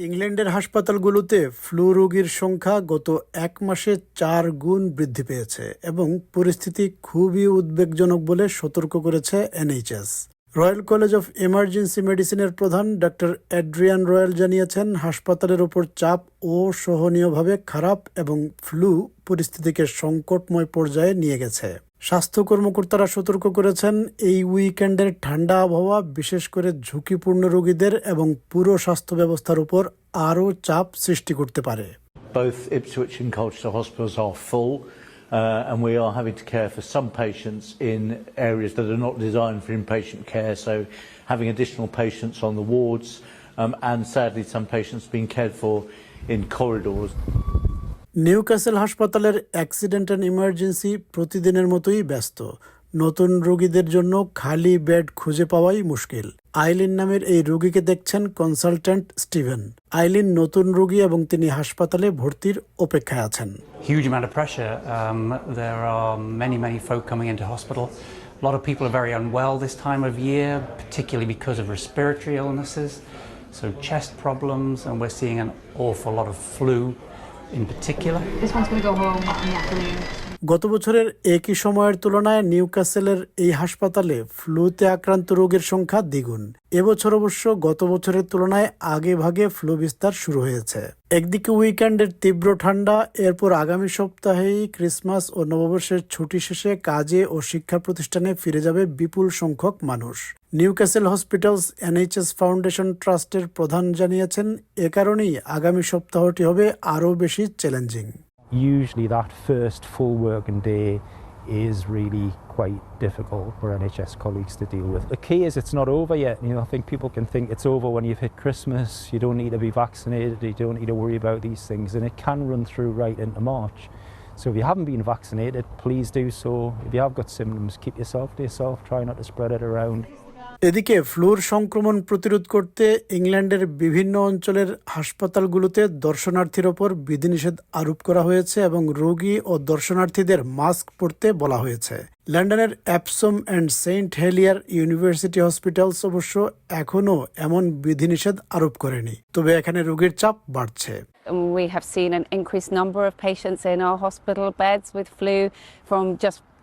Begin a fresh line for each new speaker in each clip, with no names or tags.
ইংল্যান্ডের হাসপাতালগুলোতে ফ্লু রোগীর সংখ্যা গত এক মাসে 4 গুণ বৃদ্ধি পেয়েছে এবং পরিস্থিতি খুবই উদ্বেগজনক বলে সতর্ক করেছে NHS. Royal college of emergency মেডিসিনের প্রধান ডক্টর অ্যাড্রিয়ান রয়্যাল জানিয়েছেন, হাসপাতালের ওপর চাপ অসহনীয়ভাবে খারাপ এবং ফ্লু পরিস্থিতিকে সংকটময় পর্যায়ে নিয়ে গেছে। স্বাস্থ্য কর্মকর্তারা সতর্ক করেছেন, এই উইকেন্ডের ঠান্ডা আবহাওয়া বিশেষ করে ঝুঁকিপূর্ণ রোগীদের এবং পুরো স্বাস্থ্য ব্যবস্থার উপর আরও চাপ সৃষ্টি করতে পারে।
Both Ipswich and Colchester hospitals are full, and we are having to care for some patients in areas that are not designed for inpatient care, so having additional patients on the wards, and sadly some patients being cared for in corridors.
Newcastle হাসপাতালের accident and emergency প্রতিদিনের মতোই ব্যস্ত। নতুন রোগীদের জন্য খালি bed খুঁজে পাওয়াই মুশকিল। আইলিন নামের এই রোগীকে দেখছেন কনসালট্যান্ট স্টিভেন। আইলিন নতুন রোগী এবং তিনি হাসপাতালে ভর্তির অপেক্ষায় আছেন।
Huge amount of pressure. There are many folk coming into hospital. A lot of people are very unwell this time of year, particularly because of respiratory illnesses, so chest problems, and we're seeing an awful lot of flu in particular.
This one's going to go home in the afternoon.
গত বছরের একই সময়ের তুলনায় নিউক্যাসলের এই হাসপাতালে ফ্লুতে আক্রান্ত রোগীর সংখ্যা দ্বিগুণ। এবছর অবশ্য গত বছরের তুলনায় আগে ভাগে ফ্লু বিস্তার শুরু হয়েছে। একদিকে উইকেন্ডের তীব্র ঠান্ডা, এরপর আগামী সপ্তাহেই ক্রিসমাস ও নববর্ষের ছুটি শেষে কাজে ও শিক্ষা প্রতিষ্ঠানে ফিরে যাবে বিপুল সংখ্যক মানুষ। নিউক্যাসল হসপিটালস এনএইচএস ফাউন্ডেশন ট্রাস্টের প্রধান জানিয়েছেন, এ কারণেই আগামী সপ্তাহটি হবে আরও বেশি challenging.
Usually that first full working day is really quite difficult for NHS colleagues to deal with. The key is it's not over yet. I think people can think it's over when you've hit Christmas, you don't need to be vaccinated, you don't need to worry about these things, and it can run through right into March. So if you haven't been vaccinated, please do so. If you have got symptoms, keep yourself to yourself, try not to spread it around.
এদিকে floor সংক্রমণ প্রতিরোধ করতে ইংল্যান্ডের বিভিন্ন অঞ্চলের হাসপাতালগুলোতে দর্শনার্থীর ওপর বিধিনিষেধ আরোপ করা হয়েছে এবং রোগী ও দর্শনার্থীদের মাস্ক পরতে বলা হয়েছে। লন্ডনের Epsom and Saint Helier University Hospitals অবশ্য এখনও এমন বিধিনিষেধ আরোপ করেনি, তবে এখানে রোগীর চাপ বাড়ছে।
We have seen an increased number of patients in our hospital beds with flu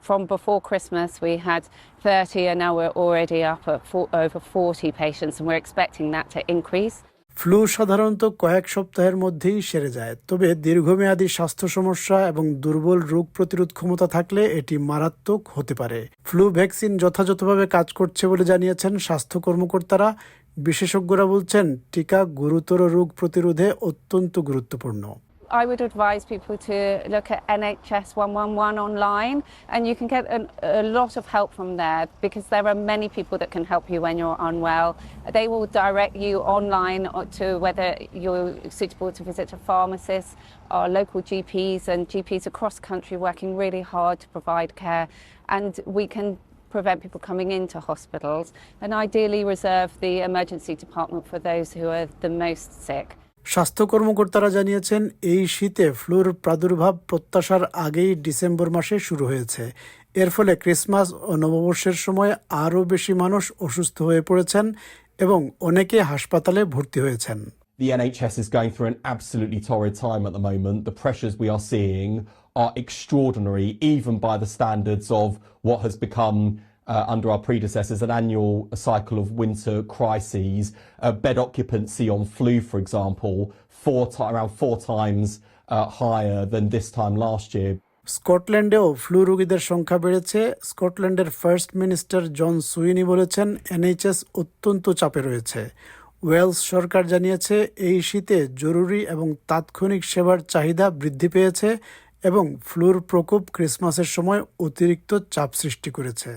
from before Christmas. We had 30 and now we're already up at over 40 patients, and we're expecting that to increase.
Flu সাধারণত কয়েক সপ্তাহের মধ্যেই সেরে যায়, তবে দীর্ঘমেয়াদী স্বাস্থ্য সমস্যা এবং দুর্বল রোগ প্রতিরোধ ক্ষমতা থাকলে এটি মারাত্মক হতে পারে। ফ্লু ভ্যাকসিন যথাযথভাবে কাজ করছে বলে জানিয়েছেন স্বাস্থ্য কর্মকর্তারা। বিশেষজ্ঞরা বলছেন, টিকা গুরুতর রোগ প্রতিরোধে অত্যন্ত গুরুত্বপূর্ণ।
I would advise people to look at NHS 111 online, and you can get a lot of help from there because there are many people that can help you when you're unwell. They will direct you online to whether you're suitable to visit a pharmacist or local GPs, and GPs across the country working really hard to provide care, and we can prevent people coming into hospitals and ideally reserve the emergency department for those who are the most sick.
স্বাস্থ্য কর্মকর্তারা জানিয়েছেন, এই শীতে floor প্রাদুর্ভাব প্রত্যাশার আগেই December মাসে শুরু হয়েছে। এর ফলে ক্রিসমাস ও নববর্ষের সময় আরও বেশি মানুষ অসুস্থ হয়ে পড়েছেন এবং অনেকে হাসপাতালে ভর্তি হয়েছেন।
The NHS is going through an absolutely torrid time at the moment. The pressures we are seeing are extraordinary, even by the standards of what has become under our predecessors, an annual cycle of winter crises. Bed occupancy on flu, for example, around four times higher than this time last year.
স্কটল্যান্ডেও flu রোগীদের সংখ্যা বেড়েছে। স্কটল্যান্ডের first minister জন সুইনি বলেছেন, NHS অত্যন্ত চাপে রয়েছে। Wales সরকার জানিয়েছে, এই শীতে জরুরি এবং তাৎক্ষণিক সেবার চাহিদা বৃদ্ধি পেয়েছে এবং ফ্লুর প্রকোপ ক্রিসমাসের সময় অতিরিক্ত চাপ সৃষ্টি করেছে।